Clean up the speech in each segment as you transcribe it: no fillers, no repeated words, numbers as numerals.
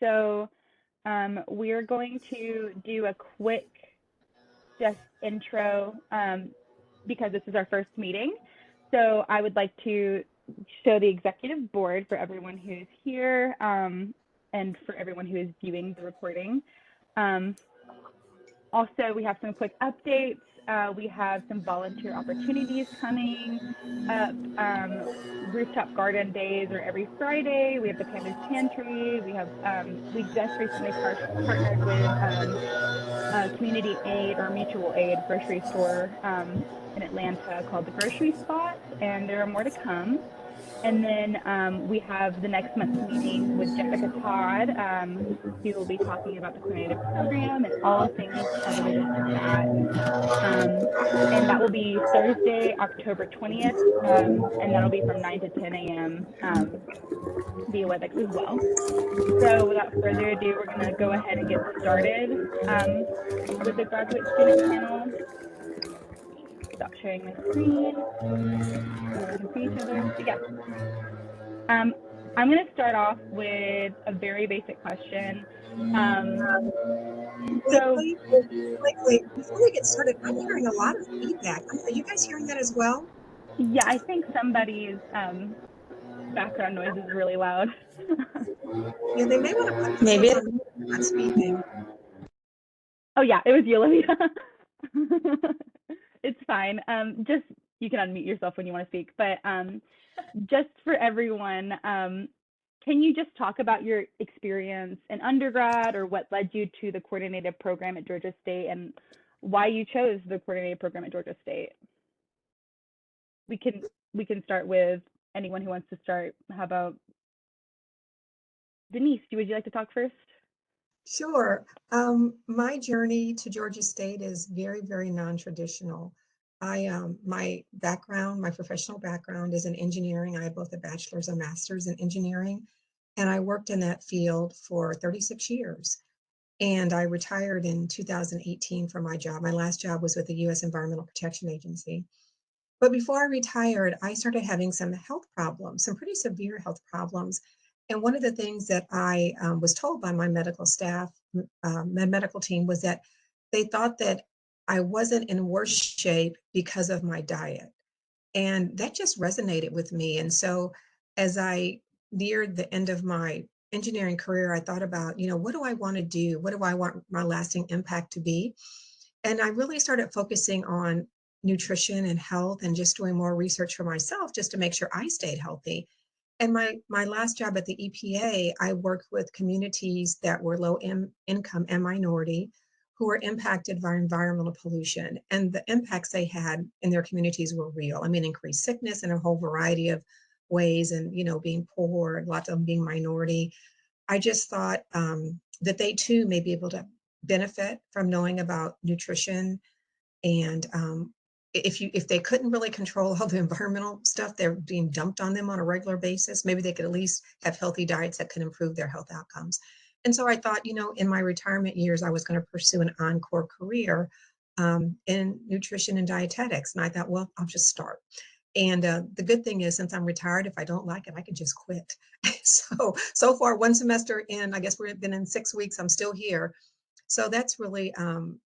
So we're going to do a quick just intro because this is our first meeting. So I would like to show the executive board for everyone who's here and for everyone who is viewing the recording. Also, we have some quick updates. We have some volunteer opportunities coming up. Rooftop garden days are every Friday. We have the Pandas Pantry. We just recently partnered with community aid or mutual aid grocery store in Atlanta called the Grocery Spot, and there are more to come. And then we have the next month's meeting with Jessica Todd, who will be talking about the coordinated program and all things related to that. And that will be Thursday, October 20th, and that'll be from 9 to 10 a.m. Via WebEx as well. So without further ado, we're going to go ahead and get started with the graduate student panel. Stop sharing my screen so we can see each other. But yeah. I'm going to start off with a very basic question. Wait, before we get started, I'm hearing a lot of feedback. Are you guys hearing that as well? Yeah, I think somebody's background noise is really loud. Yeah, they may want to put themselves on speaking. Oh yeah, it was you, Olivia. It's fine. Just you can unmute yourself when you want to speak, but just for everyone, can you just talk about your experience in undergrad or what led you to the coordinated program at Georgia State and why you chose the coordinated program at Georgia State? We can start with anyone who wants to start. How about Denise? Would you like to talk first? Sure. My journey to Georgia State is very, very non-traditional. My background, my professional background is in engineering. I have both a bachelor's and master's in engineering, and I worked in that field for 36 years. And I retired in 2018 from my job. My last job was with the U.S. Environmental Protection Agency. But before I retired, I started having some health problems, some pretty severe health problems. And one of the things that I was told by my medical staff, my medical team, was that they thought that I wasn't in worse shape because of my diet. And that just resonated with me. And so as I neared the end of my engineering career, I thought about, what do I want to do? What do I want my lasting impact to be? And I really started focusing on nutrition and health and just doing more research for myself just to make sure I stayed healthy. And my last job at the EPA, I worked with communities that were low income and minority who were impacted by environmental pollution. And the impacts they had in their communities were real. I mean, increased sickness in a whole variety of ways and, being poor, lots of them being minority. I just thought that they too may be able to benefit from knowing about nutrition and if they couldn't really control all the environmental stuff they're being dumped on them on a regular basis, maybe they could at least have healthy diets that could improve their health outcomes. And so I thought, in my retirement years, I was going to pursue an encore career in nutrition and dietetics. And I thought, well, I'll just start. And the good thing is, since I'm retired, if I don't like it, I can just quit. So far, one semester in, I guess we've been in 6 weeks, I'm still here. So that's really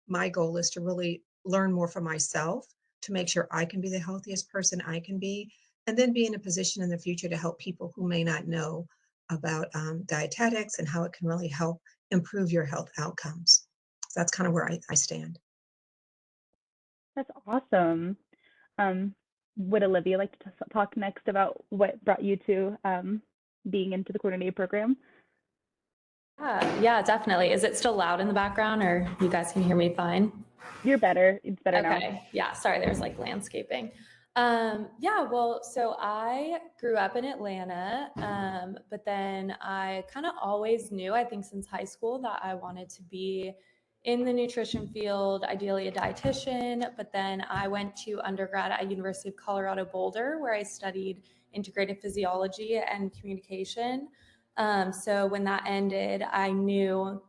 my goal, is to really learn more for myself, to make sure I can be the healthiest person I can be, and then be in a position in the future to help people who may not know about dietetics and how it can really help improve your health outcomes. So that's kind of where I stand. That's awesome. Would Olivia like to talk next about what brought you to being into the coordinated program? Yeah, definitely. Is it still loud in the background, or you guys can hear me fine? You're better. It's better now. Okay. Yeah. Sorry, there's like landscaping. Well, so I grew up in Atlanta, but then I kind of always knew, I think since high school, that I wanted to be in the nutrition field, ideally a dietitian. But then I went to undergrad at University of Colorado Boulder, where I studied integrative physiology and communication. So when that ended, I knew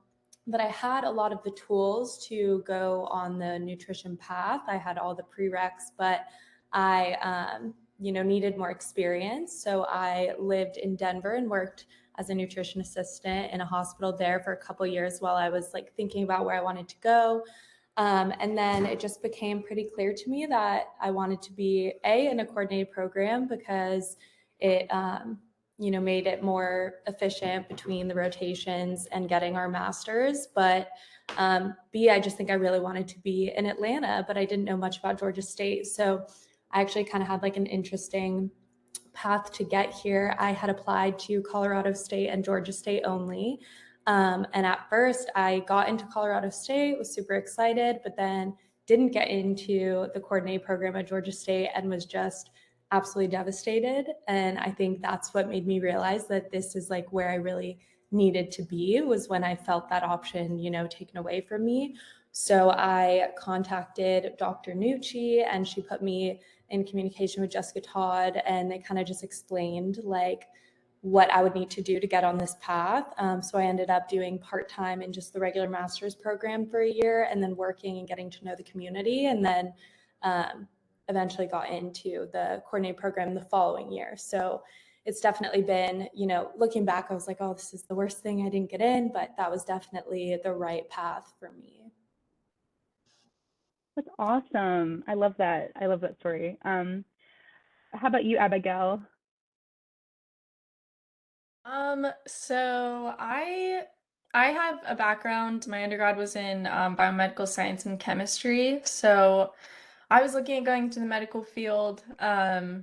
that I had a lot of the tools to go on the nutrition path. I had all the prereqs, but I, needed more experience. So I lived in Denver and worked as a nutrition assistant in a hospital there for a couple years while I was like thinking about where I wanted to go. And then it just became pretty clear to me that I wanted to be in a coordinated program because it, made it more efficient between the rotations and getting our masters. But B, I just think I really wanted to be in Atlanta, but I didn't know much about Georgia State. So I actually kind of had like an interesting path to get here. I had applied to Colorado State and Georgia State only. And at first, I got into Colorado State, was super excited, but then didn't get into the coordinated program at Georgia State and was just absolutely devastated. And I think that's what made me realize that this is like where I really needed to be, was when I felt that option, taken away from me. So I contacted Dr. Nucci and she put me in communication with Jessica Todd, and they kind of just explained like what I would need to do to get on this path. So I ended up doing part-time in just the regular master's program for a year, and then working and getting to know the community, and then eventually got into the coordinated program the following year. So it's definitely been, looking back, I was like, oh, this is the worst thing I didn't get in, but that was definitely the right path for me. That's awesome. I love that. I love that story. How about you, Abigail? So I have a background. My undergrad was in biomedical science and chemistry. So I was looking at going to the medical field. A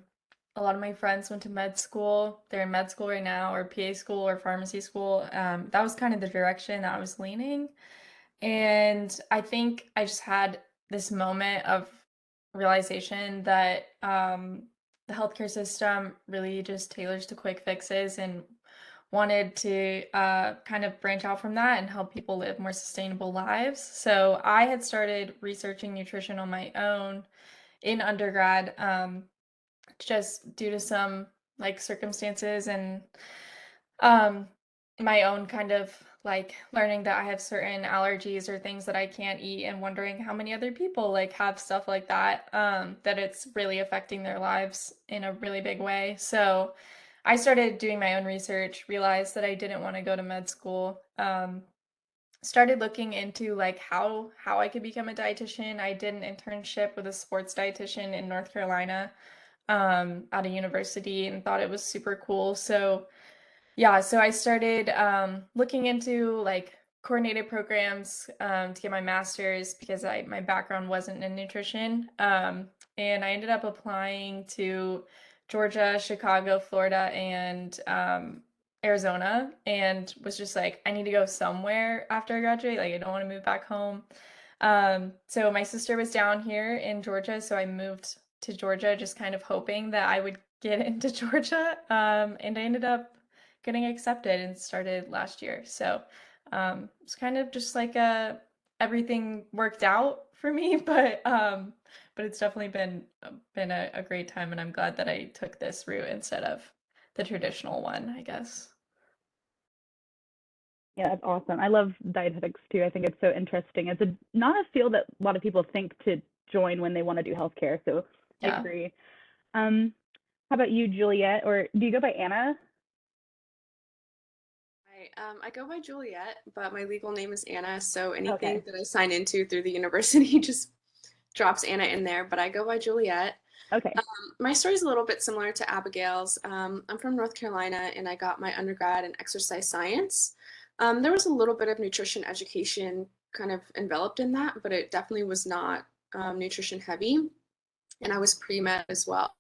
lot of my friends went to med school. They're in med school right now, or PA school, or pharmacy school. That was kind of the direction that I was leaning. And I think I just had this moment of realization that the healthcare system really just tailors to quick fixes, and wanted to kind of branch out from that and help people live more sustainable lives. So I had started researching nutrition on my own in undergrad, just due to some like circumstances and um, my own kind of like learning that I have certain allergies or things that I can't eat, and wondering how many other people like have stuff like that, that it's really affecting their lives in a really big way. So I started doing my own research, realized that I didn't want to go to med school. Started looking into like how I could become a dietitian. I did an internship with a sports dietitian in North Carolina, at a university, and thought it was super cool. So yeah, so I started looking into like coordinated programs, to get my master's, because my background wasn't in nutrition. And I ended up applying to Georgia, Chicago, Florida, and Arizona, and was just like, I need to go somewhere after I graduate. Like, I don't want to move back home. So my sister was down here in Georgia, so I moved to Georgia, just kind of hoping that I would get into Georgia. And I ended up getting accepted and started last year. So it's kind of just like everything worked out for me, but it's definitely been a great time, and I'm glad that I took this route instead of the traditional one, I guess. Yeah, that's awesome. I love dietetics too. I think it's so interesting. It's not a field that a lot of people think to join when they want to do healthcare. So I Yeah. agree. Um, how about you, Juliet? Or do you go by Anna? I go by Juliet, but my legal name is Anna, so anything Okay. that I sign into through the university just drops Anna in there, but I go by Juliet. Okay. My story is a little bit similar to Abigail's. I'm from North Carolina, and I got my undergrad in exercise science. There was a little bit of nutrition education kind of enveloped in that, but it definitely was not nutrition heavy, and I was pre-med as well.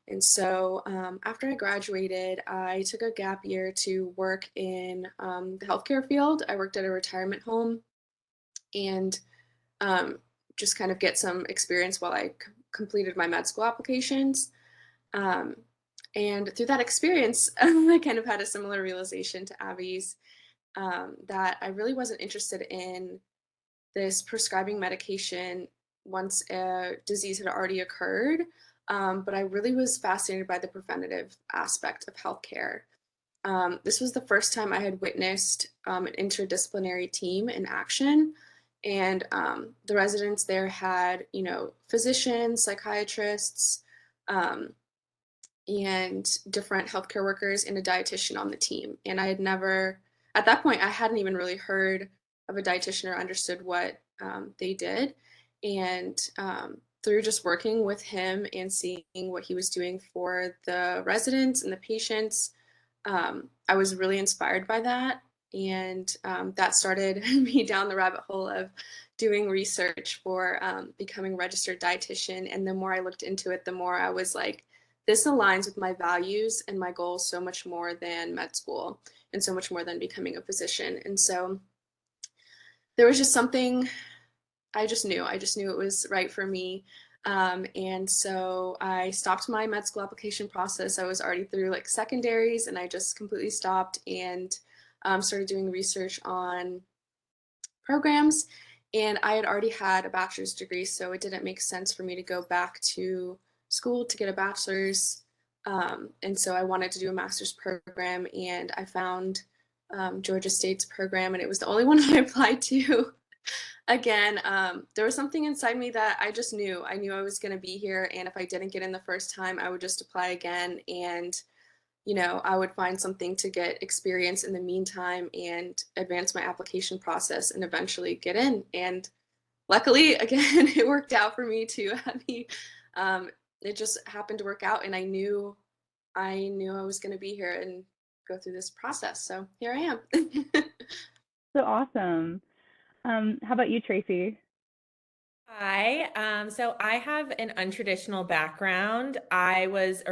And so after I graduated, I took a gap year to work in the healthcare field. I worked at a retirement home, and um, just kind of get some experience while I completed my med school applications. Um, and through that experience, I kind of had a similar realization to Abby's, that I really wasn't interested in this prescribing medication once a disease had already occurred. But I really was fascinated by the preventative aspect of healthcare. This was the first time I had witnessed an interdisciplinary team in action. And the residents there had, physicians, psychiatrists, um, and different healthcare workers and a dietitian on the team. And I had never, at that point, I hadn't even really heard of a dietitian or understood what they did. And through just working with him and seeing what he was doing for the residents and the patients, I was really inspired by that. And that started me down the rabbit hole of doing research for becoming a registered dietitian. And the more I looked into it, the more I was like, this aligns with my values and my goals so much more than med school and so much more than becoming a physician. And so there was just something I just knew. I just knew it was right for me. And so I stopped my med school application process. I was already through like secondaries and I just completely stopped and started doing research on programs. And I had already had a bachelor's degree, so it didn't make sense for me to go back to school to get a bachelor's. And so I wanted to do a master's program, and I found Georgia State's program, and it was the only one I applied to. Again, there was something inside me that I just knew. I knew I was going to be here, and if I didn't get in the first time, I would just apply again, and I would find something to get experience in the meantime and advance my application process and eventually get in. And luckily, again, it worked out for me too. It just happened to work out, and I knew I was going to be here and go through this process. So here I am. So awesome. How about you, Tracy? Hi. So I have an untraditional background. I was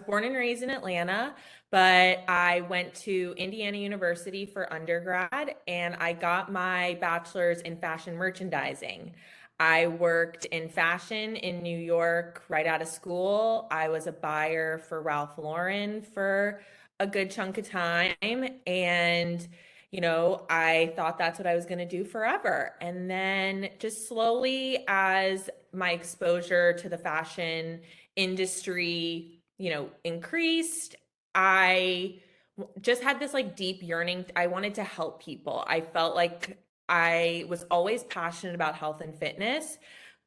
born and raised in Atlanta, but I went to Indiana University for undergrad and I got my bachelor's in fashion merchandising. I worked in fashion in New York right out of school. I was a buyer for Ralph Lauren for a good chunk of time and I thought that's what I was going to do forever. And then just slowly, as my exposure to the fashion industry, increased, I just had this like deep yearning. I wanted to help people. I felt like I was always passionate about health and fitness,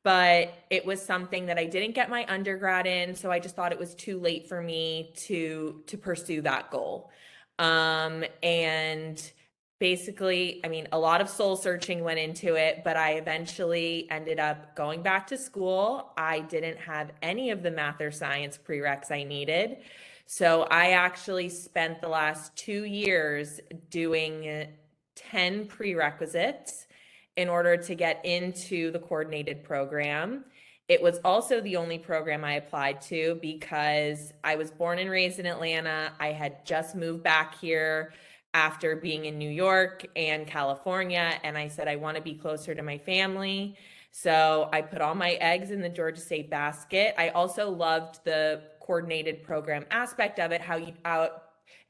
but it was something that I didn't get my undergrad in. So I just thought it was too late for me to pursue that goal. And basically, I mean, a lot of soul searching went into it, but I eventually ended up going back to school. I didn't have any of the math or science prereqs I needed. So I actually spent the last 2 years doing 10 prerequisites in order to get into the coordinated program. It was also the only program I applied to because I was born and raised in Atlanta. I had just moved back here after being in New York and California, and I said I want to be closer to my family. So I put all my eggs in the Georgia State basket. I also loved the coordinated program aspect of it, how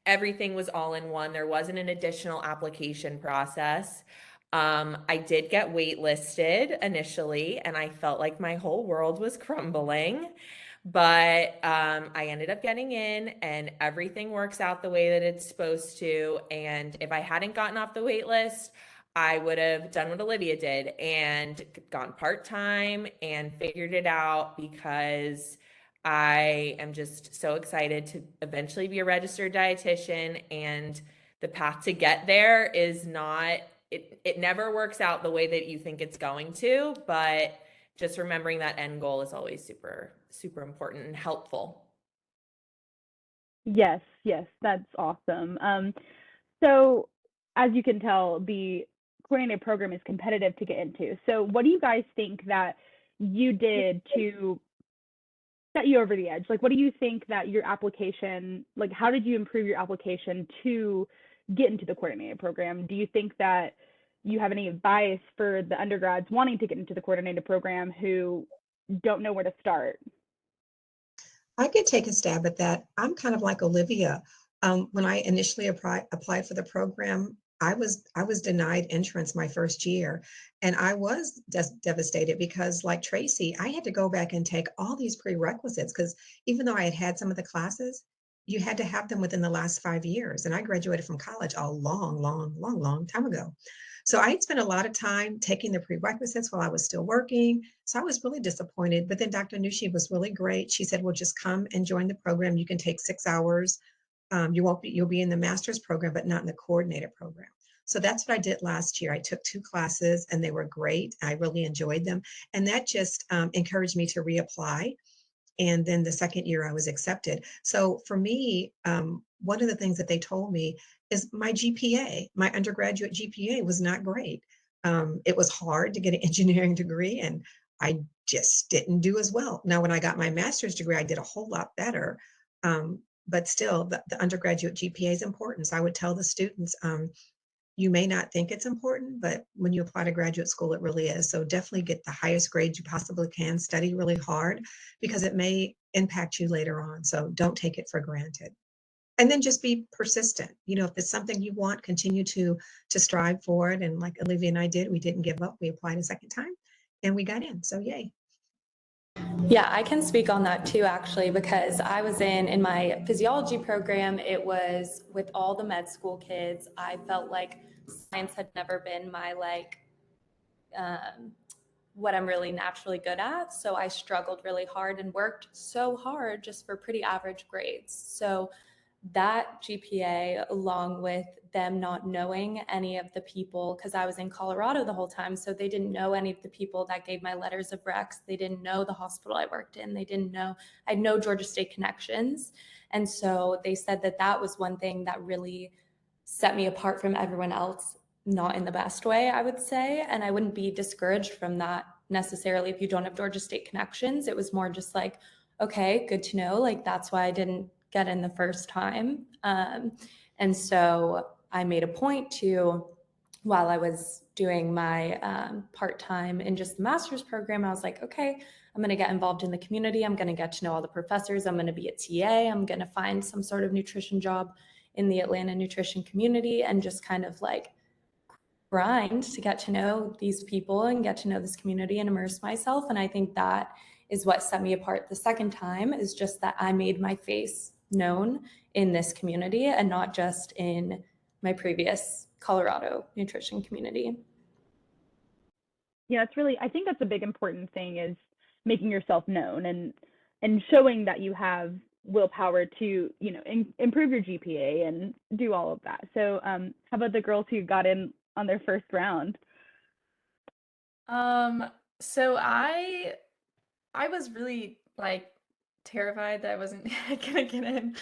everything was all in one. There wasn't an additional application process. I did get waitlisted initially, and I felt like my whole world was crumbling. But I ended up getting in, and everything works out the way that it's supposed to. And if I hadn't gotten off the wait list, I would have done what Olivia did and gone part-time and figured it out because I am just so excited to eventually be a registered dietitian. And the path to get there is not, it never works out the way that you think it's going to, but just remembering that end goal is always super, super important and helpful. Yes, that's awesome. So as you can tell, the coordinated program is competitive to get into. So what do you guys think that you did to set you over the edge? Like, what do you think that your application, like, how did you improve your application to get into the coordinated program? Do you think that you have any advice for the undergrads wanting to get into the coordinated program who don't know where to start? I could take a stab at that. I'm kind of like Olivia. When I initially applied for the program, I was denied entrance my first year, and I was devastated because, like Tracy, I had to go back and take all these prerequisites because even though I had had some of the classes, you had to have them within the last 5 years, and I graduated from college a long, long, long, long time ago. So I had spent a lot of time taking the prerequisites while I was still working. So I was really disappointed. But then Dr. Nushi was really great. She said, well, just come and join the program. You can take 6 hours. You'll be in the master's program, but not in the coordinated program. So that's what I did last year. I took 2 classes and they were great. I really enjoyed them. And that just encouraged me to reapply. And then the second year I was accepted. So for me, one of the things that they told me is my GPA, my undergraduate GPA was not great. It was hard to get an engineering degree and I just didn't do as well. Now, when I got my master's degree, I did a whole lot better. But still, the undergraduate GPA is important. So I would tell the students, you may not think it's important, but when you apply to graduate school, it really is. So definitely get the highest grades you possibly can, study really hard because it may impact you later on. So don't take it for granted. And then just be persistent. You know, if it's something you want, continue to strive for it. And like Olivia and I did, we didn't give up. We applied a second time and we got in. So yay. Yeah, I can speak on that too, actually, because I was in my physiology program. It was with all the med school kids. I felt like science had never been my what I'm really naturally good at. So I struggled really hard and worked so hard just for pretty average grades. So that GPA, along with them not knowing any of the people, because I was in Colorado the whole time, so they didn't know any of the people that gave my letters of recs. They didn't know the hospital I worked in. They didn't know, I had no Georgia State connections. And so they said that that was one thing that really set me apart from everyone else, not in the best way, I would say. And I wouldn't be discouraged from that necessarily if you don't have Georgia State connections. It was more just like, okay, good to know. Like, that's why I didn't get in the first time. And so I made a point to, while I was doing my part-time in just the master's program, I was like, okay, I'm going to get involved in the community. I'm going to get to know all the professors. I'm going to be a TA. I'm going to find some sort of nutrition job in the Atlanta nutrition community and just kind of like grind to get to know these people and get to know this community and immerse myself. And I think that is what set me apart the second time, is just that I made my face known in this community and not just in my previous Colorado nutrition community. Yeah, it's really, I think that's a big important thing, is making yourself known and showing that you have willpower to, you know, improve your GPA and do all of that. So how about the girls who got in on their first round? So I was really like terrified that I wasn't gonna get in.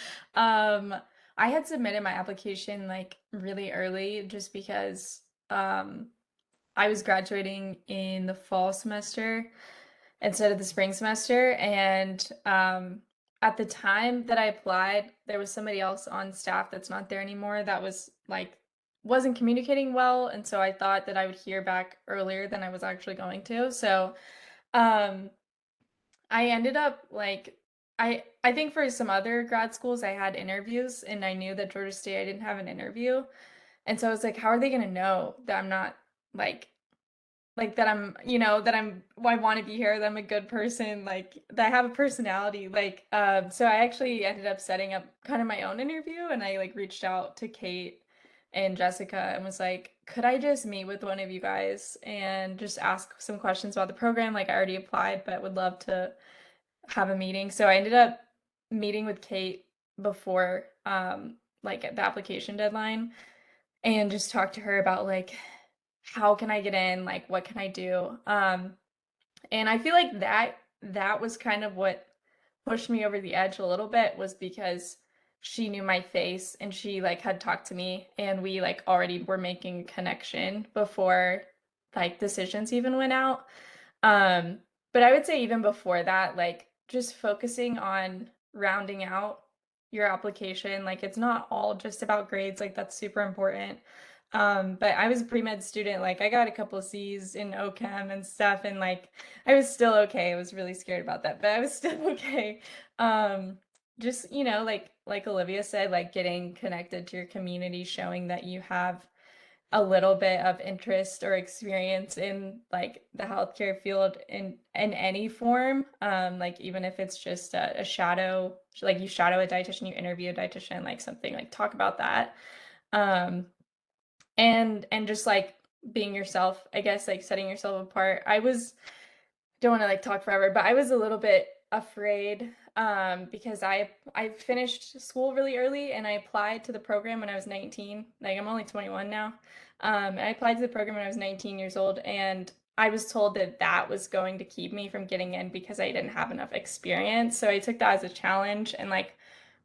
I had submitted my application like really early just because I was graduating in the fall semester instead of the spring semester. And at the time that I applied, there was somebody else on staff that's not there anymore that was like wasn't communicating well. And so I thought that I would hear back earlier than I was actually going to. So um I ended up like I think for some other grad schools I had interviews and I knew that Georgia State I didn't have an interview. And so I was like, how are they gonna know that I'm not like that I'm, you know, that I want to be here, that I'm a good person, like that I have a personality. So I actually ended up setting up kind of my own interview and I like reached out to Kate and Jessica and was like, could I just meet with one of you guys and just ask some questions about the program? Like I already applied, but would love to have a meeting. So I ended up meeting with Kate before like the application deadline and just talked to her about like how can I get in? Like what can I do? And I feel like that was kind of what pushed me over the edge a little bit, was because she knew my face and she like had talked to me and we like already were making a connection before like decisions even went out. But I would say even before that, like just focusing on rounding out your application, like it's not all just about grades, like that's super important. But I was a pre-med student, like I got a couple of C's in OChem and stuff, and like I was still okay. I was really scared about that, but I was still okay. Just, you know, like Olivia said, like getting connected to your community, showing that you have a little bit of interest or experience in like the healthcare field in any form, like even if it's just a shadow, like you shadow a dietitian, you interview a dietitian, like something, like talk about that. um and just like being yourself, I guess, like setting yourself apart. Don't want to like talk forever, but I was a little bit afraid because I finished school really early and I applied to the program when I was 19. Like I'm only 21 now. And I applied to the program when I was 19 years old, and I was told that that was going to keep me from getting in because I didn't have enough experience. So I took that as a challenge and like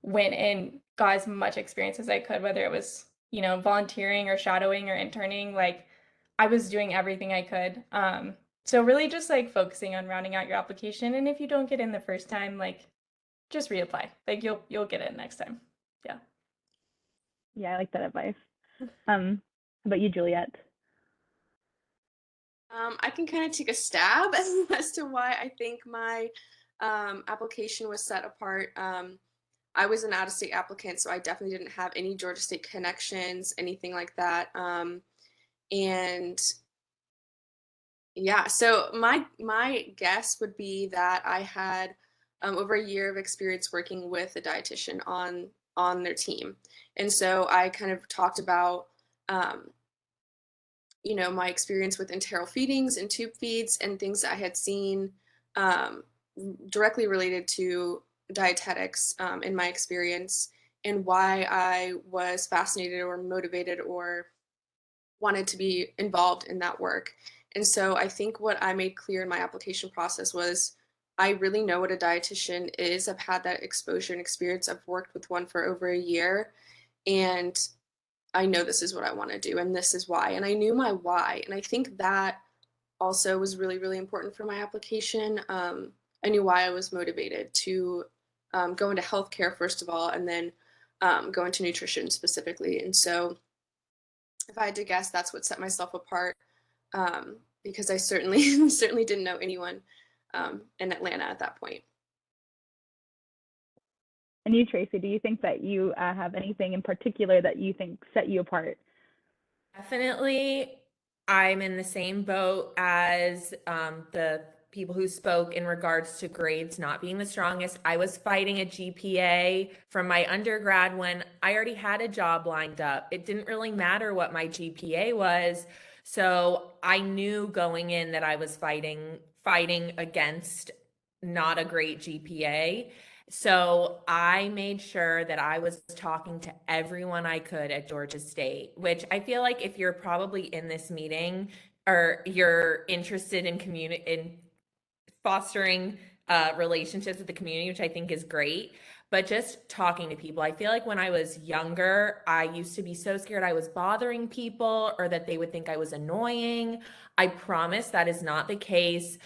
went and got as much experience as I could, whether it was, you know, volunteering or shadowing or interning. Like I was doing everything I could. So really just like focusing on rounding out your application. And if you don't get in the first time, like just reapply. Like you'll get it next time. Yeah. Yeah, I like that advice. How about you, Juliet? I can kind of take a stab as to why I think my application was set apart. I was an out-of-state applicant, so I definitely didn't have any Georgia State connections, anything like that. And yeah, so my guess would be that I had over a year of experience working with a dietitian on their team, and so I kind of talked about um, you know, my experience with enteral feedings and tube feeds and things that I had seen um, directly related to dietetics in my experience, and why I was fascinated or motivated or wanted to be involved in that work. And so I think what I made clear in my application process was I really know what a dietitian is. I've had that exposure and experience. I've worked with one for over a year, and I know this is what I want to do and this is why. And I knew my why. And I think that also was really, really important for my application. I knew why I was motivated to go into healthcare, first of all, and then go into nutrition specifically. And so if I had to guess, that's what set myself apart, because I certainly, certainly didn't know anyone in Atlanta at that point. And you, Tracy, do you think that you have anything in particular that you think set you apart? Definitely, I'm in the same boat as the people who spoke in regards to grades not being the strongest. I was fighting a GPA from my undergrad when I already had a job lined up. It didn't really matter what my GPA was. So I knew going in that I was fighting against not a great GPA. So I made sure that I was talking to everyone I could at Georgia State, which I feel like if you're probably in this meeting or you're interested in fostering relationships with the community, which I think is great, but just talking to people. I feel like when I was younger, I used to be so scared I was bothering people or that they would think I was annoying. I promise that is not the case.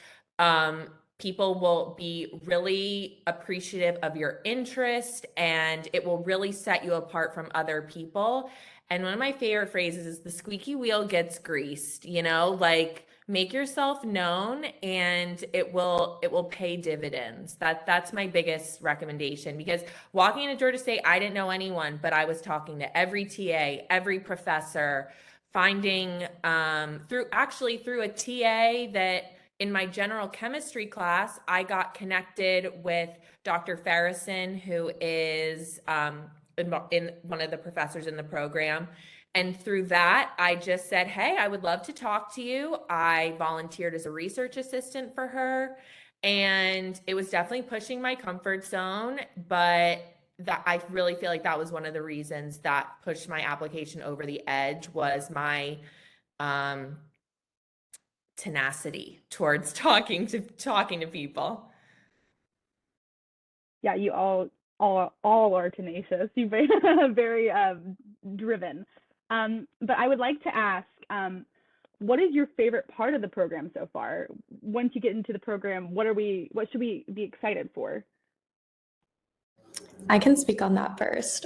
People will be really appreciative of your interest and it will really set you apart from other people. And one of my favorite phrases is the squeaky wheel gets greased, you know, like make yourself known and it will pay dividends. That's my biggest recommendation, because walking into Georgia State, I didn't know anyone, but I was talking to every TA, every professor, finding through a TA that in my general chemistry class, I got connected with Dr. Farrison, who is in one of the professors in the program. And through that, I just said, hey, I would love to talk to you. I volunteered as a research assistant for her. And it was definitely pushing my comfort zone, but that I really feel like that was one of the reasons that pushed my application over the edge was my tenacity towards talking to people. Yeah, you all are tenacious. You're very very driven. But I would like to ask, what is your favorite part of the program so far? Once you get into the program, what should we be excited for? I can speak on that first.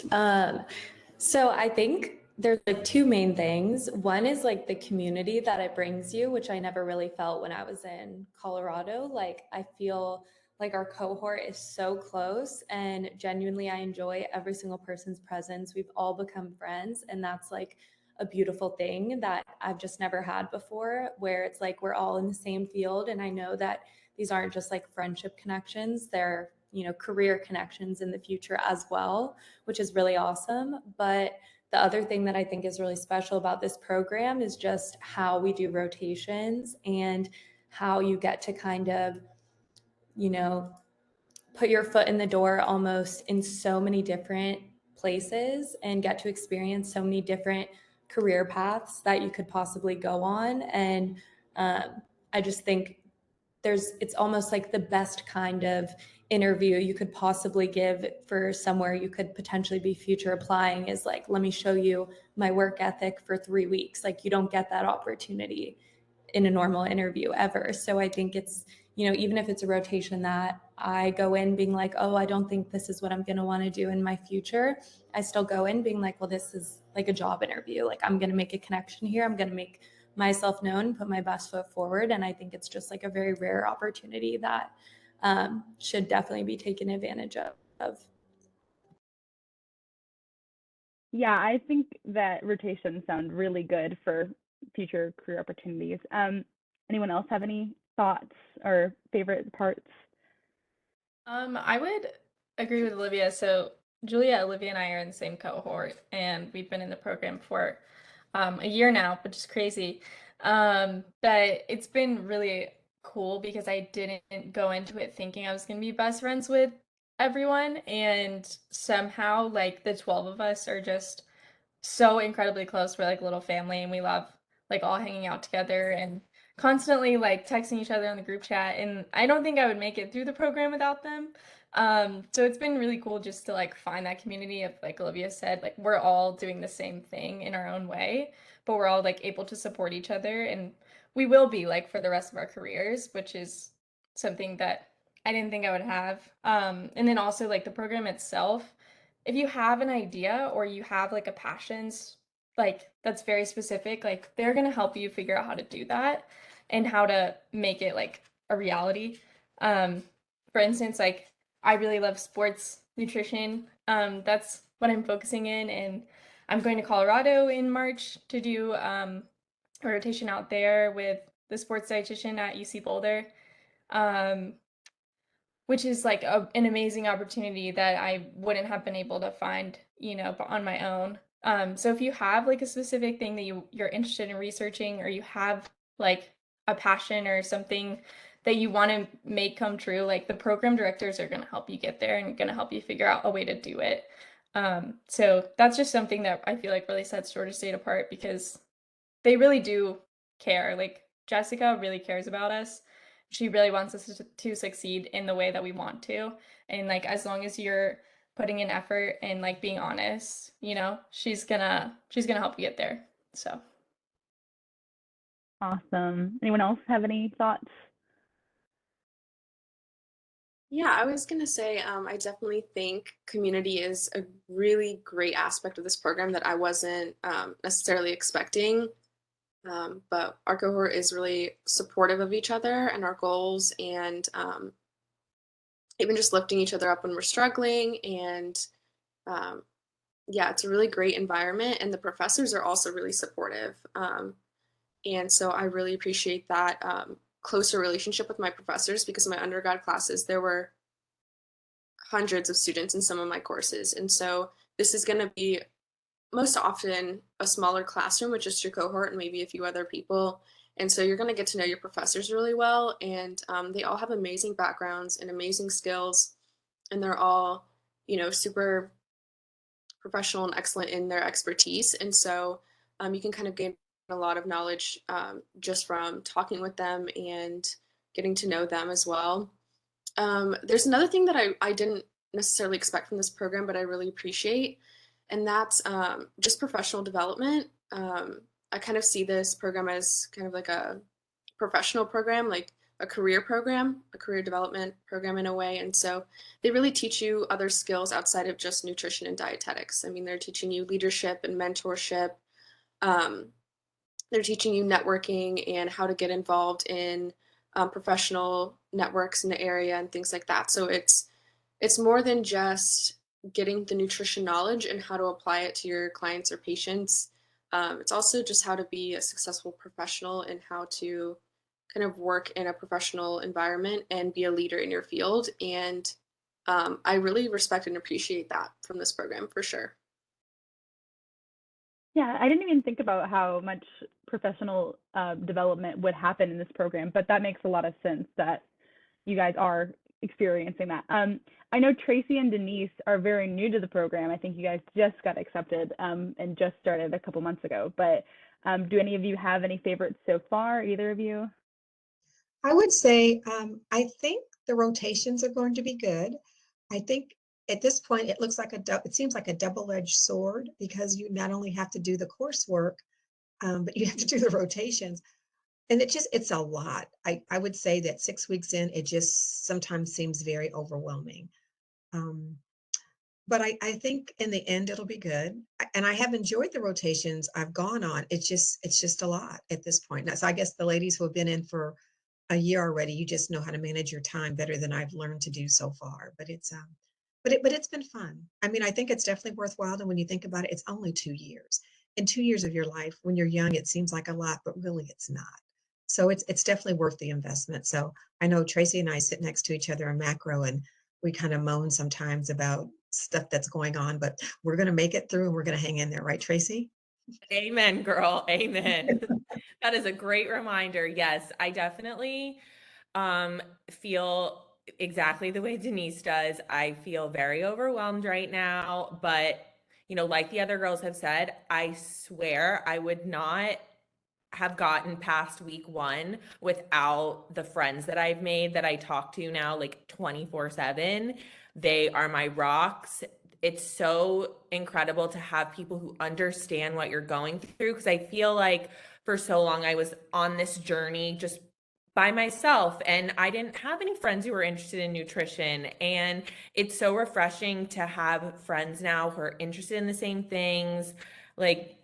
So I think there's like two main things. One is like the community that it brings you, which I never really felt when I was in Colorado. Like I feel like our cohort is so close and genuinely I enjoy every single person's presence. We've all become friends and that's like a beautiful thing that I've just never had before, where it's like we're all in the same field and I know that these aren't just like friendship connections, they're career connections in the future as well, which is really awesome. But the other thing that I think is really special about this program is just how we do rotations and how you get to kind of, you know, put your foot in the door almost in so many different places and get to experience so many different career paths that you could possibly go on. And I just think it's almost like the best kind of interview you could possibly give for somewhere you could potentially be future applying is like, let me show you my work ethic for 3 weeks. Like, you don't get that opportunity in a normal interview ever. So I think it's, even if it's a rotation that I go in being like, oh, I don't think this is what I'm going to want to do in my future, I still go in being like, well, this is like a job interview. Like, I'm going to make a connection here. I'm going to make myself known, put my best foot forward. And I think it's just like a very rare opportunity that should definitely be taken advantage of. Yeah, I think that rotations sound really good for future career opportunities. Anyone else have any thoughts or favorite parts? I would agree with Olivia. So Julia, Olivia, and I are in the same cohort, and we've been in the program for a year now, which is crazy. But it's been really cool because I didn't go into it thinking I was going to be best friends with everyone, and somehow like the 12 of us are just so incredibly close. We're like a little family, and we love like all hanging out together and constantly like texting each other on the group chat. And I don't think I would make it through the program without them. So it's been really cool just to like find that community of, like Olivia said, like we're all doing the same thing in our own way, but we're all like able to support each other, and we will be like for the rest of our careers, which is something that I didn't think I would have. And then also like the program itself, if you have an idea or you have like a passions like that's very specific, like they're going to help you figure out how to do that and how to make it like a reality. um for instance, like I really love sports nutrition. That's what I'm focusing in, and I'm going to Colorado in March to do a rotation out there with the sports dietitian at UC Boulder. um which is like an amazing opportunity that I wouldn't have been able to find, on my own. So if you have like a specific thing that you're interested in researching, or you have like a passion or something that you want to make come true, like the program directors are going to help you get there and going to help you figure out a way to do it. So that's just something that I feel like really sets Georgia State apart, because they really do care. Like Jessica really cares about us. She really wants us to succeed in the way that we want to. And like as long as you're putting in effort and like being honest, she's gonna help you get there. So Awesome. Anyone else have any thoughts? Yeah, I was gonna say, I definitely think community is a really great aspect of this program that I wasn't necessarily expecting. But our cohort is really supportive of each other and our goals, and even just lifting each other up when we're struggling. And um, yeah, it's a really great environment, and the professors are also really supportive. And so I really appreciate that closer relationship with my professors, because in my undergrad classes, there were hundreds of students in some of my courses. And so this is going to be most often a smaller classroom with just your cohort and maybe a few other people. And so you're going to get to know your professors really well. And they all have amazing backgrounds and amazing skills. And they're all, super professional and excellent in their expertise. And so you can kind of gain a lot of knowledge just from talking with them and getting to know them as well. There's another thing that I didn't necessarily expect from this program, but I really appreciate, and that's just professional development. I kind of see this program as kind of like a professional program, like a career program, a career development program in a way. And so they really teach you other skills outside of just nutrition and dietetics. I mean, they're teaching you leadership and mentorship. Um, they're teaching you networking and how to get involved in professional networks in the area and things like that. So it's more than just getting the nutrition knowledge and how to apply it to your clients or patients. It's also just how to be a successful professional and how to kind of work in a professional environment and be a leader in your field. And I really respect and appreciate that from this program for sure. Yeah, I didn't even think about how much professional development would happen in this program, but that makes a lot of sense that you guys are experiencing that. I know Tracy and Denise are very new to the program. I think you guys just got accepted and just started a couple months ago. But do any of you have any favorites so far? Either of you? I would say I think the rotations are going to be good. I think at this point it looks like it seems like a double-edged sword because you not only have to do the coursework, but you have to do the rotations. And it's a lot. I would say that 6 weeks in, it just sometimes seems very overwhelming. Um, but I think in the end it'll be good. And I have enjoyed the rotations I've gone on. It's just a lot at this point. Now, so I guess the ladies who have been in for a year already, you just know how to manage your time better than I've learned to do so far. But it's been fun. I mean, I think it's definitely worthwhile. And when you think about it, it's only 2 years. In 2 years of your life, when you're young, it seems like a lot, but really it's not. So it's definitely worth the investment. So I know Tracy and I sit next to each other in macro and we kind of moan sometimes about stuff that's going on, but we're going to make it through and we're going to hang in there. Right, Tracy? Amen, girl. Amen. That is a great reminder. Yes, I definitely feel exactly the way Denise does. I feel very overwhelmed right now, but like the other girls have said, I swear I would not have gotten past week 1 without the friends that I've made that I talk to now like 24/7. They are my rocks. It's so incredible to have people who understand what you're going through, because I feel like for so long I was on this journey just by myself and I didn't have any friends who were interested in nutrition. And it's so refreshing to have friends now who are interested in the same things. Like,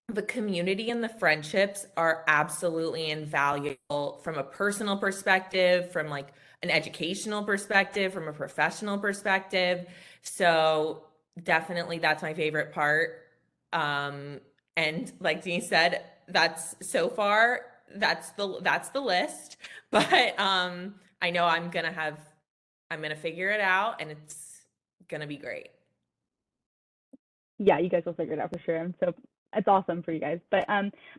the community and the friendships are absolutely invaluable from a personal perspective, from like an educational perspective, from a professional perspective. So definitely that's my favorite part. And like Denise said, that's so far, that's the list. But I know I'm gonna figure it out and it's gonna be great. Yeah, you guys will figure it out for sure. It's awesome for you guys. But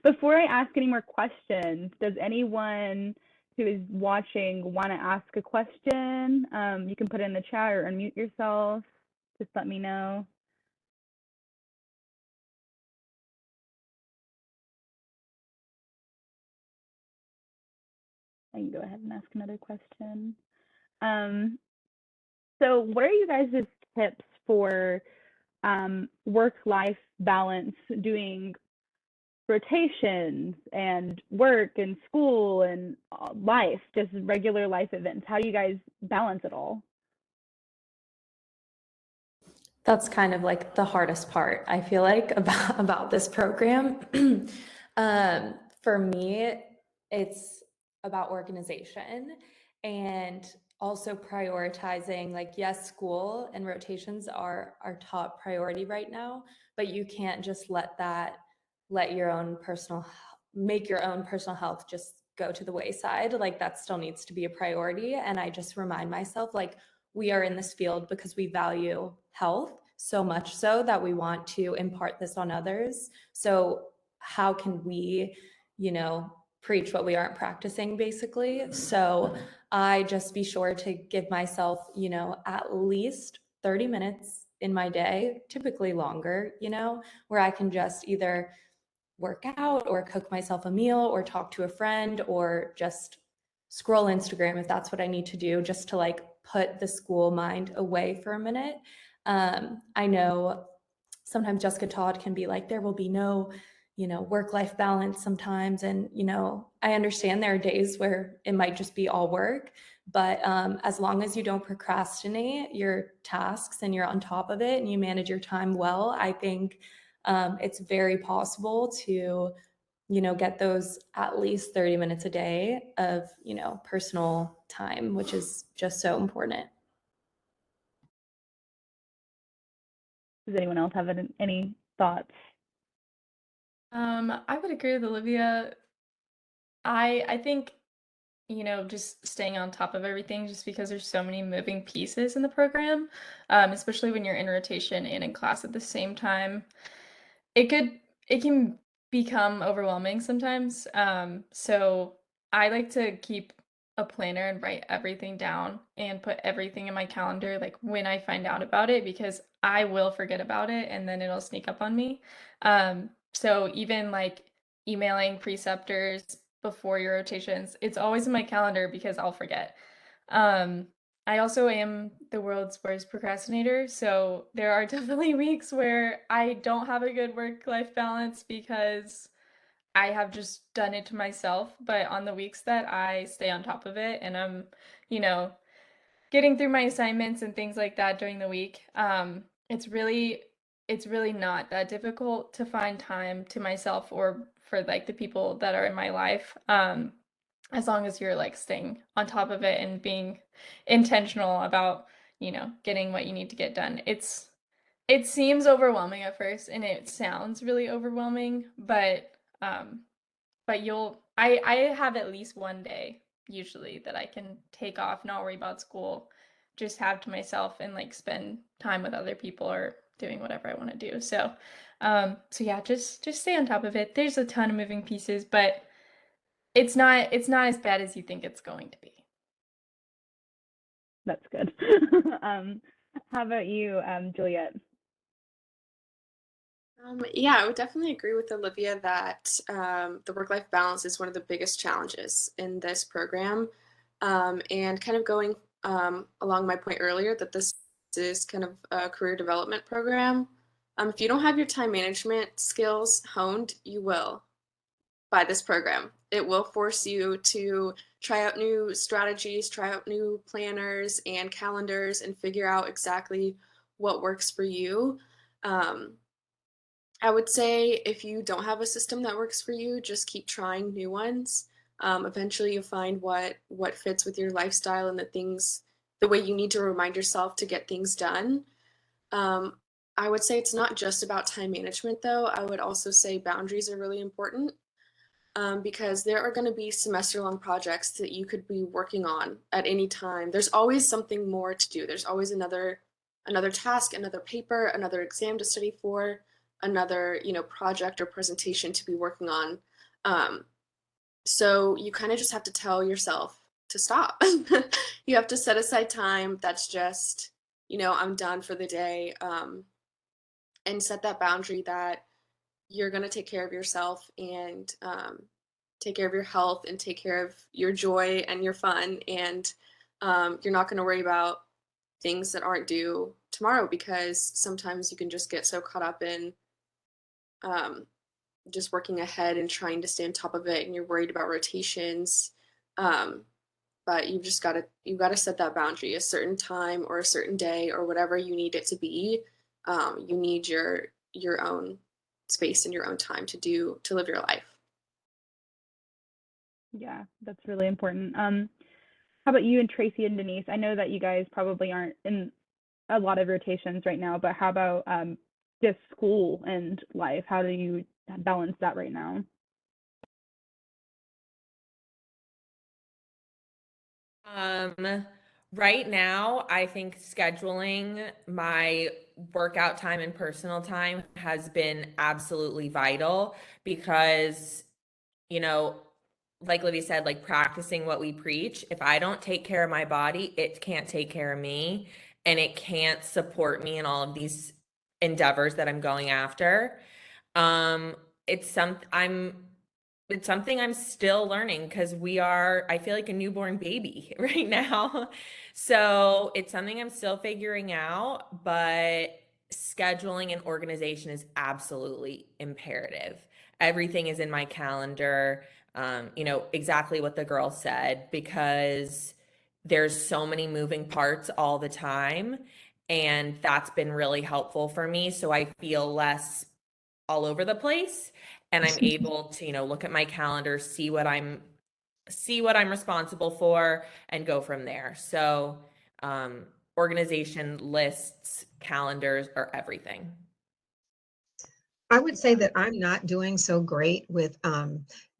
before I ask any more questions, does anyone who is watching want to ask a question? You can put it in the chat or unmute yourself. Just let me know. I can go ahead and ask another question. So what are you guys' tips for work-life balance, doing rotations and work and school and life, just regular life events? How do you guys balance it all? That's kind of like the hardest part, I feel like, about this program. For me, it's about organization and also prioritizing, like, yes, school and rotations are our top priority right now, but you can't just let your own make your own personal health just go to the wayside. Like, that still needs to be a priority. And I just remind myself, like, we are in this field because we value health so much so that we want to impart this on others. So how can we, preach what we aren't practicing, basically? So I just be sure to give myself, at least 30 minutes in my day, typically longer, where I can just either work out or cook myself a meal or talk to a friend or just scroll Instagram if that's what I need to do, just to like put the school mind away for a minute. I know sometimes Jessica Todd can be like, there will be no, work-life balance sometimes. And, I understand there are days where it might just be all work, but as long as you don't procrastinate your tasks and you're on top of it and you manage your time well, I think it's very possible to, get those at least 30 minutes a day of, personal time, which is just so important. Does anyone else have any thoughts? I would agree with Olivia. I think, just staying on top of everything, just because there's so many moving pieces in the program, especially when you're in rotation and in class at the same time. it can become overwhelming sometimes. So I like to keep a planner and write everything down and put everything in my calendar, like when I find out about it, because I will forget about it and then it'll sneak up on me. So even like emailing preceptors before your rotations, it's always in my calendar because I'll forget. Um, I also am the world's worst procrastinator, so there are definitely weeks where I don't have a good work-life balance because I have just done it to myself. But on the weeks that I stay on top of it and I'm, you know, getting through my assignments and things like that during the week, it's really not that difficult to find time to myself or for like the people that are in my life. As long as you're like staying on top of it and being intentional about, getting what you need to get done. It seems overwhelming at first and it sounds really overwhelming, um I have at least one day usually that I can take off, not worry about school, just have to myself and like spend time with other people or doing whatever I want to do. So yeah, just stay on top of it. There's a ton of moving pieces, but it's not as bad as you think it's going to be. That's good. How about you, Juliet? Yeah, I would definitely agree with Olivia that the work-life balance is one of the biggest challenges in this program. And kind of going along my point earlier that this is kind of a career development program. If you don't have your time management skills honed, you will by this program. It will force you to try out new strategies, try out new planners and calendars, and figure out exactly what works for you. Um, I would say if you don't have a system that works for you, just keep trying new ones. Eventually, you'll find what fits with your lifestyle and the way you need to remind yourself to get things done. Um, I would say it's not just about time management, though. I would also say boundaries are really important because there are going to be semester-long projects that you could be working on at any time. There's always something more to do. There's always another task, another paper, another exam to study for, another project or presentation to be working on. Um, so you kind of just have to tell yourself to stop. You have to set aside time that's just I'm done for the day, and set that boundary that you're going to take care of yourself and take care of your health and take care of your joy and your fun. And you're not going to worry about things that aren't due tomorrow because sometimes you can just get so caught up in um, just working ahead and trying to stay on top of it and you're worried about rotations. Um, but you've got to set that boundary a certain time or a certain day or whatever you need it to be. You need your own space and your own time to live your life. Yeah, that's really important. How about you and Tracy and Denise? I know that you guys probably aren't in a lot of rotations right now, but how about just school and life? How do you balance that right now? Um, right now, I think scheduling my workout time and personal time has been absolutely vital because, you know, like Livy said, like practicing what we preach. If I don't take care of my body, it can't take care of me and it can't support me in all of these endeavors that I'm going after. Um, it's some I'm it's something I'm still learning because I feel like a newborn baby right now. So it's something I'm still figuring out, but scheduling and organization is absolutely imperative. Everything is in my calendar, exactly what the girl said, because there's so many moving parts all the time. And that's been really helpful for me. So I feel less all over the place and I'm able to, look at my calendar, see what I'm responsible for and go from there. So, organization, lists, calendars are everything. I would say that I'm not doing so great with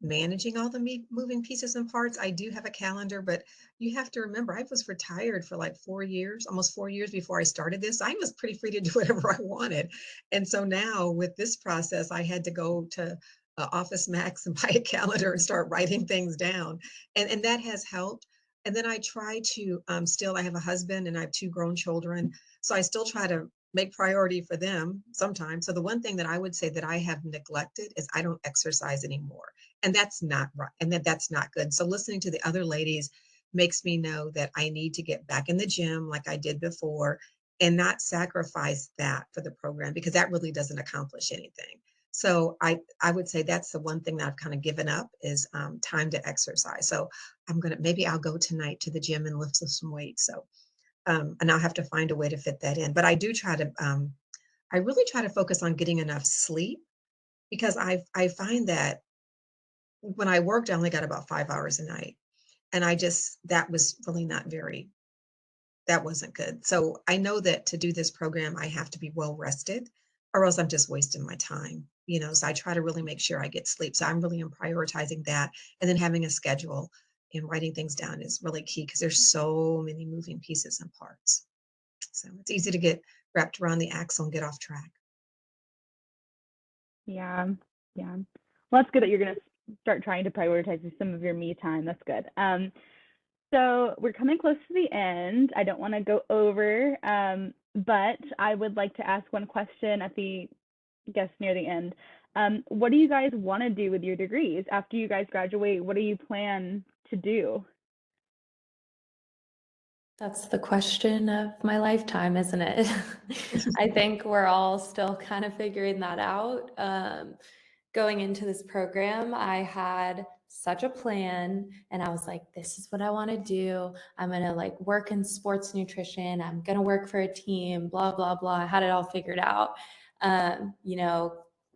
managing all the moving pieces and parts. I do have a calendar, but you have to remember I was retired for like 4 years, almost 4 years before I started this. I was pretty free to do whatever I wanted. And so now with this process, I had to go to Office Max and buy a calendar and start writing things down. And that has helped. And then I try to still, I have a husband and I have 2 grown children. So I still try to make priority for them sometimes. So the one thing that I would say that I have neglected is I don't exercise anymore. And that's not right. And that's not good. So listening to the other ladies makes me know that I need to get back in the gym like I did before and not sacrifice that for the program because that really doesn't accomplish anything. So I would say that's the one thing that I've kind of given up is time to exercise. So maybe I'll go tonight to the gym and lift some weights. So and I'll have to find a way to fit that in. But I do try to, I really try to focus on getting enough sleep because I find that when I worked, I only got about 5 hours a night. And that was really not that wasn't good. So I know that to do this program, I have to be well rested or else I'm just wasting my time. So I try to really make sure I get sleep. So I'm really prioritizing that. And then having a schedule and writing things down is really key because there's so many moving pieces and parts. So it's easy to get wrapped around the axle and get off track. Yeah, yeah. Well, that's good that you're gonna start trying to prioritize some of your me time. That's good. So we're coming close to the end. I don't want to go over, but I would like to ask one question at the, I guess, near the end. What do you guys want to do with your degrees after you guys graduate? What do you plan to do? That's the question of my lifetime, isn't it? I think we're all still kind of figuring that out. Going into this program, I had such a plan and I was like, this is what I want to do. I'm going to like work in sports nutrition. I'm going to work for a team, blah, blah, blah. I had it all figured out.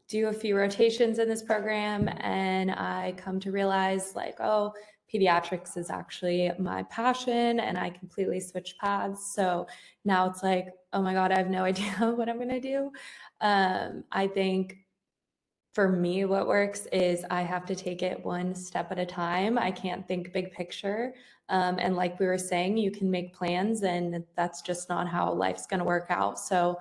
Do a few rotations in this program and I come to realize like, oh, pediatrics is actually my passion and I completely switched paths. So now it's like, oh my God, I have no idea what I'm going to do. I think for me, what works is I have to take it one step at a time. I can't think big picture. And like we were saying, you can make plans and that's just not how life's going to work out. So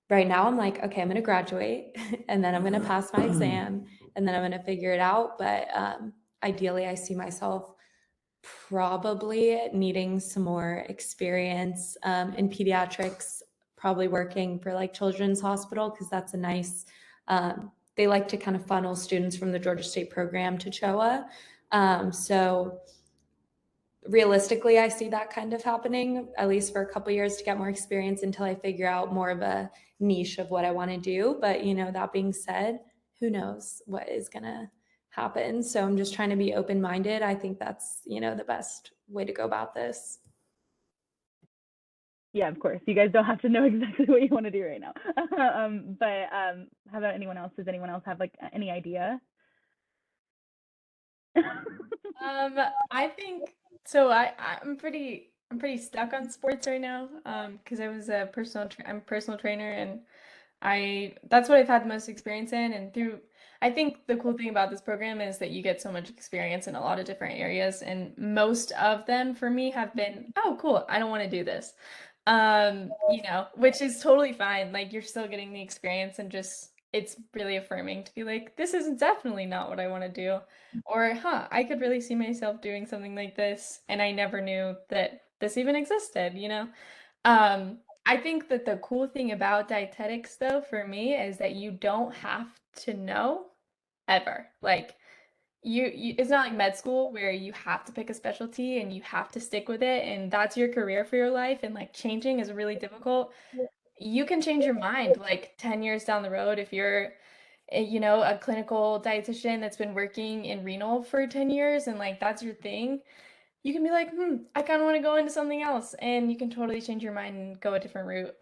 right now I'm like, okay, I'm going to graduate and then I'm going to pass my exam and then I'm going to figure it out. But ideally, I see myself probably needing some more experience in pediatrics, probably working for like Children's Hospital because that's a nice, they like to kind of funnel students from the Georgia State program to CHOA. So realistically, I see that kind of happening, at least for a couple years to get more experience until I figure out more of a niche of what I want to do. But, that being said, who knows what is going to happen. So I'm just trying to be open-minded. I think that's, the best way to go about this. Yeah, of course. You guys don't have to know exactly what you want to do right now. But how about anyone else? Does anyone else have like any idea? I think so. I'm pretty stuck on sports right now. Because I was I'm a personal trainer, and that's what I've had the most experience in. And I think the cool thing about this program is that you get so much experience in a lot of different areas, and most of them for me have been, oh, cool, I don't want to do this. Which is totally fine. Like you're still getting the experience and just it's really affirming to be like, this is definitely not what I want to do. Or, I could really see myself doing something like this, and I never knew that this even existed, I think that the cool thing about dietetics though for me is that you don't have to know ever. Like it's not like med school where you have to pick a specialty and you have to stick with it and that's your career for your life and like changing is really difficult. You can change your mind like 10 years down the road if you're a clinical dietitian that's been working in renal for 10 years and like that's your thing. You can be like, I kind of want to go into something else, and you can totally change your mind and go a different route.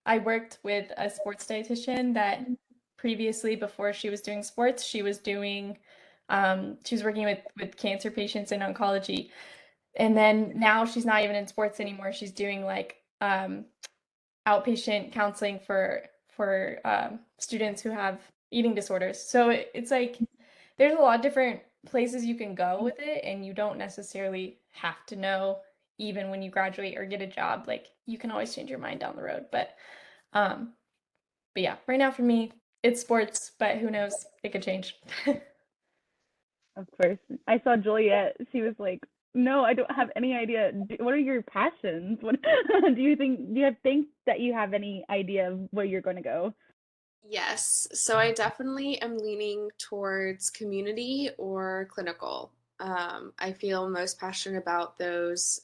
I worked with a sports dietitian that previously, before she was doing sports, she was working with cancer patients in oncology, and then now she's not even in sports anymore. She's doing like outpatient counseling for for students who have eating disorders. So it's like there's a lot of different places you can go with it, and you don't necessarily have to know even when you graduate or get a job. Like you can always change your mind down the road. Um, but yeah, right now for me, it's sports, but who knows? It could change. Of course. I saw Juliet. She was like, "No, I don't have any idea. What are your passions? What do you think that you have any idea of where you're going to go?" Yes, so I definitely am leaning towards community or clinical. I feel most passionate about those.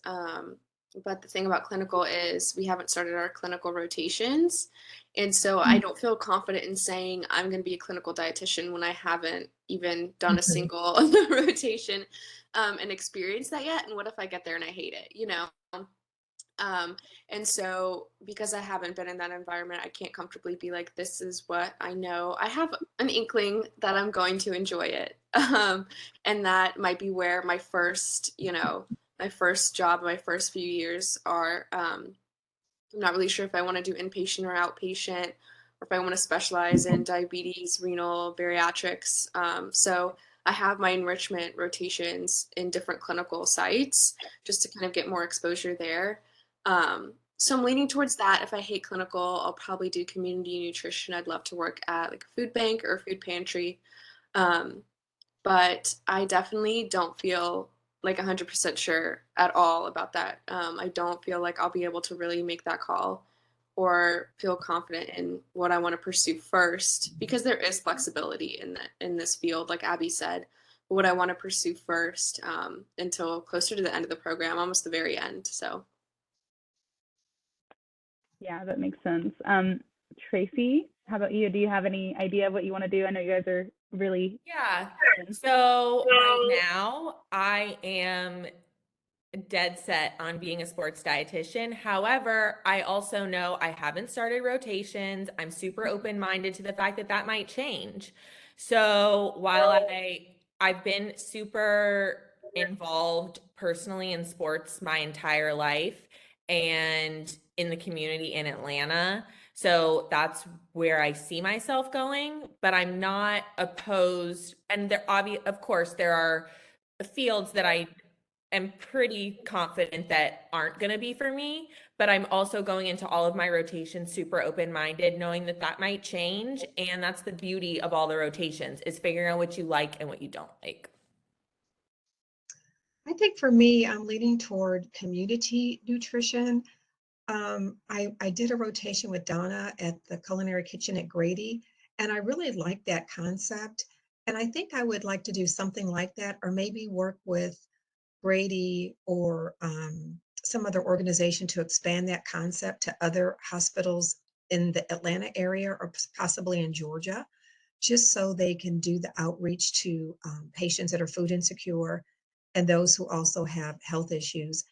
But the thing about clinical is we haven't started our clinical rotations. And so I don't feel confident in saying I'm going to be a clinical dietitian when I haven't even done a Mhm. single rotation and experienced that yet. And what if I get there and I hate it, you know? Um, and so, because I haven't been in that environment, I can't comfortably be like, this is what I know. I have an inkling that I'm going to enjoy it. And that might be where my first, my first job, my first few years are. I'm not really sure if I want to do inpatient or outpatient, or if I want to specialize in diabetes, renal, bariatrics. So I have my enrichment rotations in different clinical sites just to kind of get more exposure there. So I'm leaning towards that. If I hate clinical, I'll probably do community nutrition. I'd love to work at like a food bank or a food pantry. Um, but I definitely don't feel like 100% sure at all about that. I don't feel like I'll be able to really make that call or feel confident in what I want to pursue first because there is flexibility in this field, like Abby said. What I want to pursue first until closer to the end of the program, almost the very end. So. Yeah, that makes sense. Tracy, how about you? Do you have any idea of what you want to do? I know you guys are really Yeah. So right now I am dead set on being a sports dietitian. However, I also know I haven't started rotations. I'm super open-minded to the fact that that might change. So while I've been super involved personally in sports my entire life and in the community in Atlanta, so that's where I see myself going, but I'm not opposed. And of course, there are fields that I am pretty confident that aren't going to be for me, but I'm also going into all of my rotations super open-minded, knowing that that might change. And that's the beauty of all the rotations, is figuring out what you like and what you don't like. I think for me, I'm leaning toward community nutrition. I did a rotation with Donna at the Culinary Kitchen at Grady, and I really liked that concept. And I think I would like to do something like that, or maybe work with Grady or some other organization to expand that concept to other hospitals in the Atlanta area or possibly in Georgia, just so they can do the outreach to patients that are food insecure and those who also have health issues.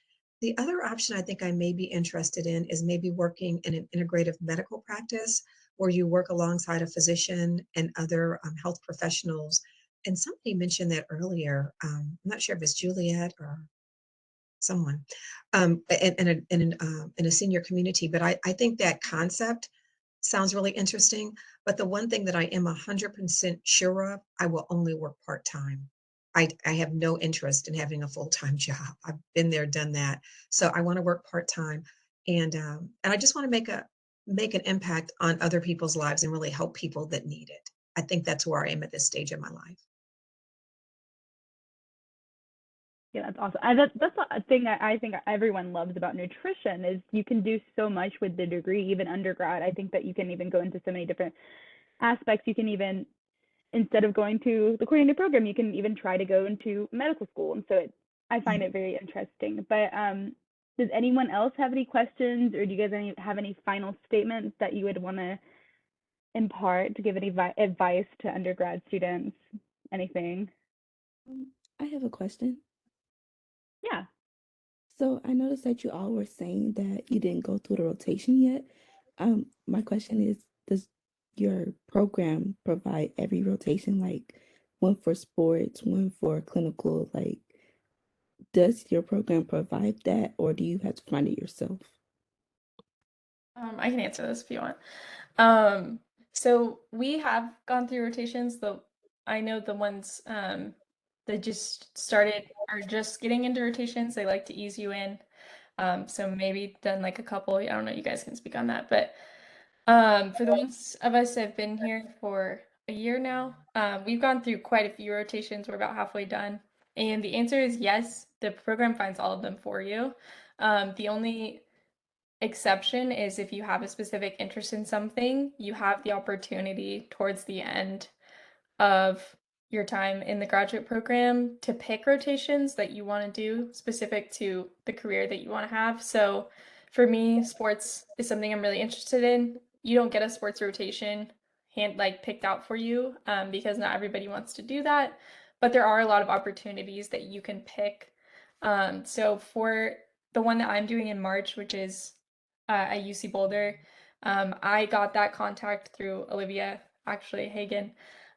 The other option I think I may be interested in is maybe working in an integrative medical practice where you work alongside a physician and other health professionals. And somebody mentioned that earlier. I'm not sure if it's Juliet or someone in a senior community, but I think that concept sounds really interesting. But the one thing that I am 100% sure of, I will only work part-time. I have no interest in having a full-time job. I've been there, done that. So I want to work part-time. And I just want to make an impact on other people's lives and really help people that need it. I think that's where I am at this stage of my life. Yeah, that's awesome. That's a thing I think everyone loves about nutrition is you can do so much with the degree, even undergrad. I think that you can even go into so many different aspects. You can even, instead of going to the coordinated program, you can even try to go into medical school. And so I find it very interesting. But does anyone else have any questions, or do you guys have any final statements that you would want to impart to give any advice to undergrad students? Anything? I have a question. Yeah. So I noticed that you all were saying that you didn't go through the rotation yet. My question is, does your program provide every rotation, like one for sports, one for clinical? Like, does your program provide that, or do you have to find it yourself? I can answer this if you want. So we have gone through rotations. I know the ones that just started are just getting into rotations. They like to ease you in. So maybe done like a couple. I don't know. You guys can speak on that, but for the ones of us that have been here for a year now, we've gone through quite a few rotations. We're about halfway done, and the answer is yes. The program finds all of them for you. The only exception is if you have a specific interest in something, you have the opportunity towards the end of your time in the graduate program to pick rotations that you want to do specific to the career that you want to have. So for me, sports is something I'm really interested in. You don't get a sports rotation picked out for you because not everybody wants to do that, but there are a lot of opportunities that you can pick. So for the one that I'm doing in March, which is at UC Boulder, I got that contact through Olivia, actually, Hagen,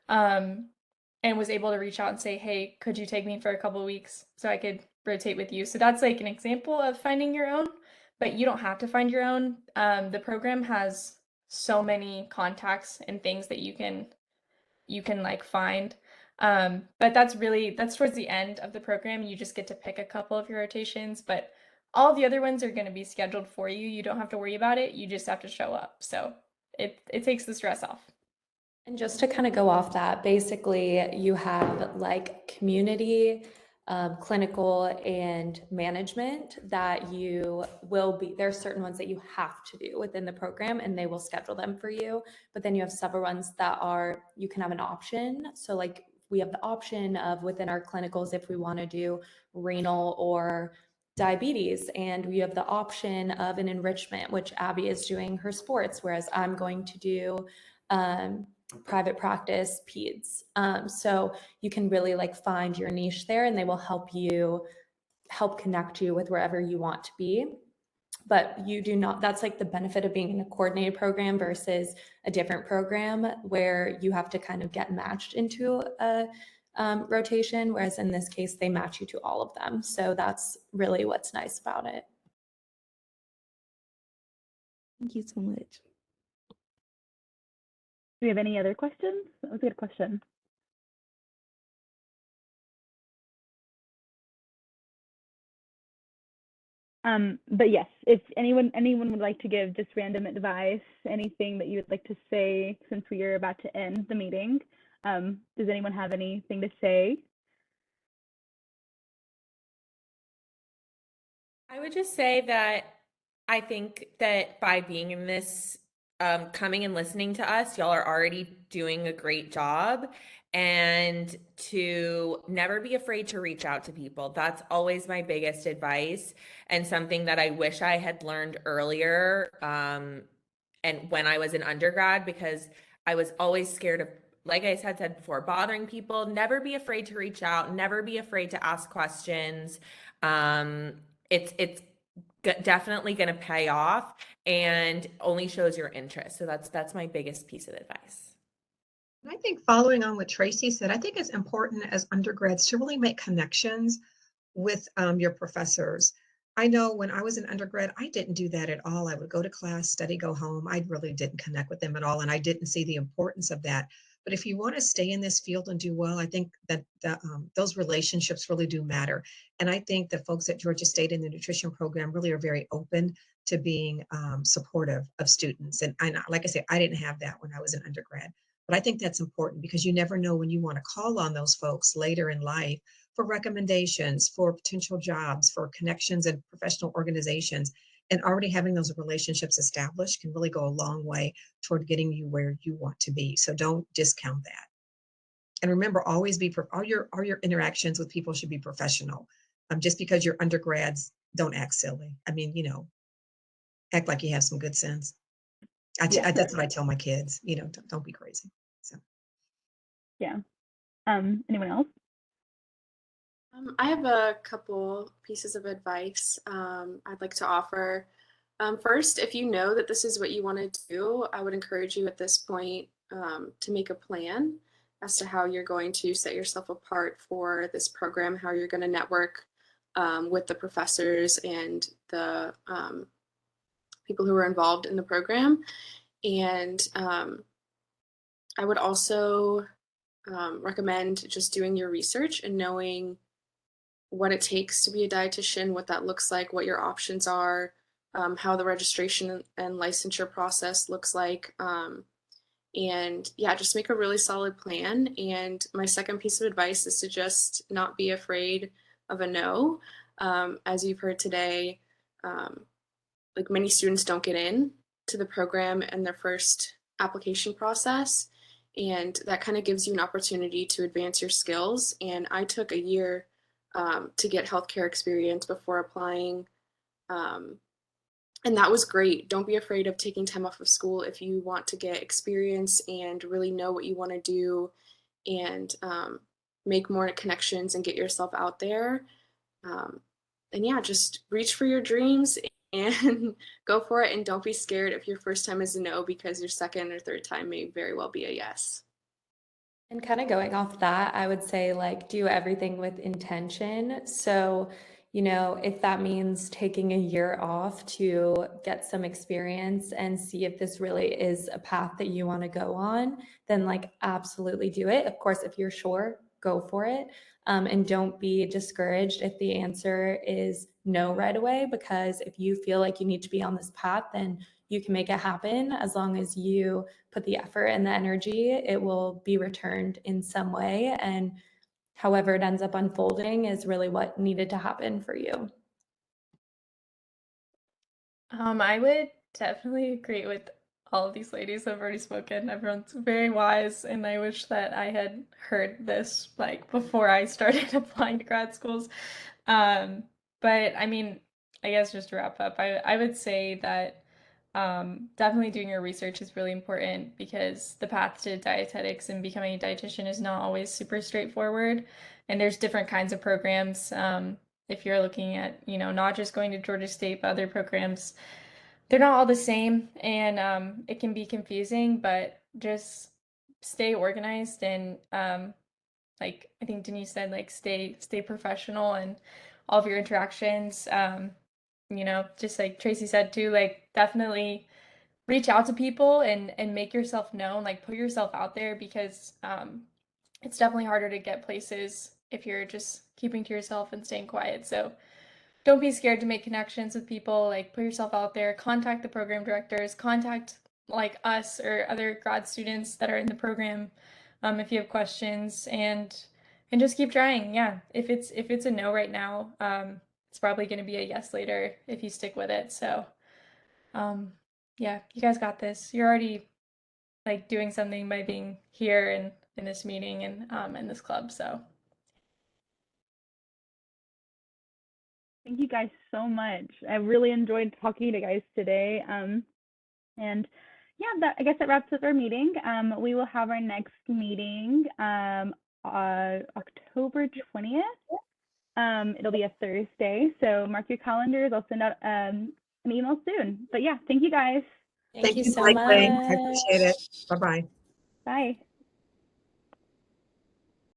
and was able to reach out and say, hey, could you take me for a couple of weeks so I could rotate with you? So that's like an example of finding your own, but you don't have to find your own. The program has so many contacts and things that you can like find. But that's towards the end of the program. You just get to pick a couple of your rotations, but all the other ones are going to be scheduled for you. You don't have to worry about it. You just have to show up. So it takes the stress off. And just to kind of go off that, basically you have like community, clinical, and management that you will be, there's certain ones that you have to do within the program and they will schedule them for you. But then you have several ones that are, you can have an option. So like we have the option of within our clinicals, if we want to do renal or diabetes, and we have the option of an enrichment, which Abby is doing her sports, whereas I'm going to do private practice peds. So you can really like find your niche there and they will help connect you with wherever you want to be. But you do not, that's like the benefit of being in a coordinated program versus a different program where you have to kind of get matched into a rotation. Whereas in this case, they match you to all of them. So that's really what's nice about it. Thank you so much. Do we have any other questions? That was a good question. But yes, if anyone would like to give just random advice, anything that you would like to say since we are about to end the meeting, does anyone have anything to say? I would just say that I think that by being in this, coming and listening to us, y'all are already doing a great job. And to never be afraid to reach out to people. That's always my biggest advice, and something that I wish I had learned earlier. And when I was an undergrad, because I was always scared of, like I said before, bothering people. Never be afraid to reach out. Never be afraid to ask questions. It's definitely going to pay off and only shows your interest. So that's my biggest piece of advice. And I think following on what Tracy said, I think it's important as undergrads to really make connections with your professors. I know when I was an undergrad, I didn't do that at all. I would go to class, study, go home. I really didn't connect with them at all, and I didn't see the importance of that. But if you want to stay in this field and do well, I think that those relationships really do matter. And I think the folks at Georgia State in the nutrition program really are very open to being supportive of students. And like I said, I didn't have that when I was an undergrad. But I think that's important because you never know when you want to call on those folks later in life for recommendations, for potential jobs, for connections and professional organizations. And already having those relationships established can really go a long way toward getting you where you want to be. So don't discount that. And remember, always be all your interactions with people should be professional. Just because you're undergrads, don't act silly. I mean, act like you have some good sense. That's what I tell my kids. Don't be crazy. So. Yeah. Anyone else? I have a couple pieces of advice I'd like to offer. First, if you know that this is what you want to do, I would encourage you at this point to make a plan as to how you're going to set yourself apart for this program, how you're going to network with the professors and the people who are involved in the program. And I would also recommend just doing your research and knowing what it takes to be a dietitian, what that looks like, what your options are, how the registration and licensure process looks like. And yeah, just make a really solid plan. And my second piece of advice is to just not be afraid of a no. As you've heard today, like many students don't get in to the program in their first application process. And that kind of gives you an opportunity to advance your skills. And I took a year to get healthcare experience before applying. And that was great. Don't be afraid of taking time off of school if you want to get experience and really know what you want to do and make more connections and get yourself out there. And yeah, just reach for your dreams and go for it. And don't be scared if your first time is a no, because your second or third time may very well be a yes. And kind of going off that, I would say like do everything with intention. So, you know, if that means taking a year off to get some experience and see if this really is a path that you want to go on, then like absolutely do it. Of course, if you're sure, go for it. And don't be discouraged if the answer is no right away, because if you feel like you need to be on this path, then you can make it happen. As long as you put the effort and the energy, it will be returned in some way. And however it ends up unfolding is really what needed to happen for you. I would definitely agree with all of these ladies who have already spoken. Everyone's very wise, and I wish that I had heard this like before I started applying to grad schools. But I mean, I guess just to wrap up, I would say that definitely doing your research is really important, because the path to dietetics and becoming a dietitian is not always super straightforward. And there's different kinds of programs. If you're looking at, you know, not just going to Georgia State, but other programs, they're not all the same, and it can be confusing, but just stay organized and like I think Denise said, like stay professional and all of your interactions. You know, just like Tracy said too, like definitely reach out to people and make yourself known, like put yourself out there, because it's definitely harder to get places if you're just keeping to yourself and staying quiet. So don't be scared to make connections with people, like put yourself out there, contact the program directors, contact like us or other grad students that are in the program, if you have questions, and just keep trying. Yeah, if it's a no right now, it's probably going to be a yes later if you stick with it. So yeah, you guys got this. You're already like doing something by being here and in this meeting and in this club. So Thank you guys so much. I really enjoyed talking to you guys today. And yeah, I guess that wraps up our meeting. We will have our next meeting October 20th. It'll be a Thursday, so mark your calendars. I'll send out an email soon. But yeah, thank you guys. Thank you so Blakely. much. I appreciate it. Bye-bye. Bye.